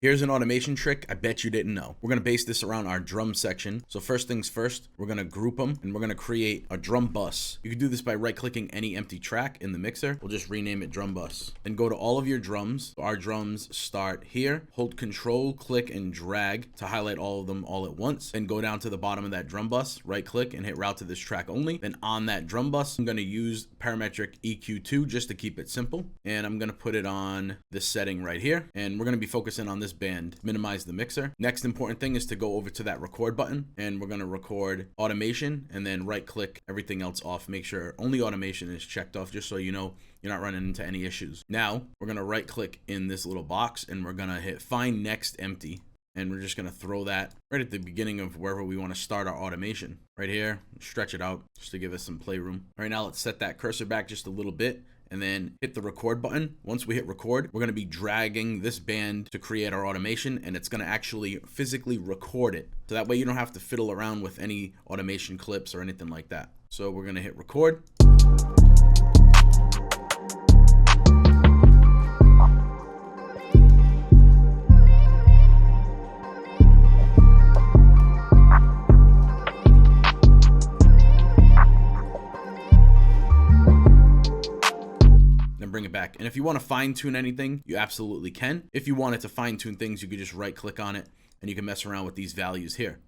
Here's an automation trick I bet you didn't know. We're gonna base this around our drum section. So first things first, we're gonna group them and we're gonna create a drum bus. You can do this by right-clicking any empty track in the mixer. We'll just rename it drum bus. Then go to all of your drums. Our drums start here. Hold Control, click, and drag to highlight all of them all at once. Then go down to the bottom of that drum bus, right-click, and hit route to this track only. Then on that drum bus, I'm gonna use parametric EQ2 just to keep it simple. And I'm gonna put it on this setting right here. And we're gonna be focusing on this band, minimize the mixer. Next important thing is to go over to that record button and we're going to record automation and then right click everything else off. Make sure only automation is checked off just so you know you're not running into any issues. Now we're going to right click in this little box and we're going to hit find next empty. And we're just going to throw that right at the beginning of wherever we want to start our automation. Right here, stretch it out just to give us some playroom. All right, now let's set that cursor back just a little bit and then hit the record button. Once we hit record, we're going to be dragging this band to create our automation, and it's going to actually physically record it. So that way you don't have to fiddle around with any automation clips or anything like that. So we're going to hit record. Bring it back. And if you want to fine tune anything, you absolutely can. If you wanted to fine tune things, you could just right click on it and you can mess around with these values here.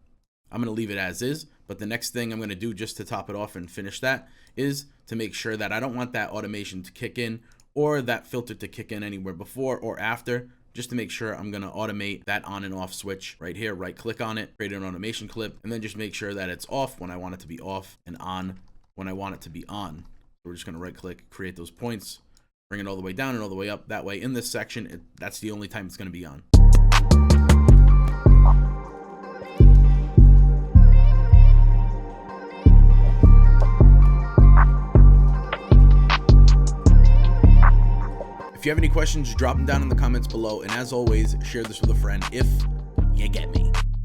I'm going to leave it as is, but the next thing I'm going to do just to top it off and finish that is to make sure that I don't want that automation to kick in or that filter to kick in anywhere before or after. Just to make sure, I'm going to automate that on and off switch right here. Right click on it, create an automation clip, and then just make sure that it's off when I want it to be off and on when I want it to be on. So we're just going to right click, create those points, bring it all the way down and all the way up. That way in this section, that's the only time it's going to be on. If you have any questions, drop them down in the comments below. And as always, share this with a friend if you get me.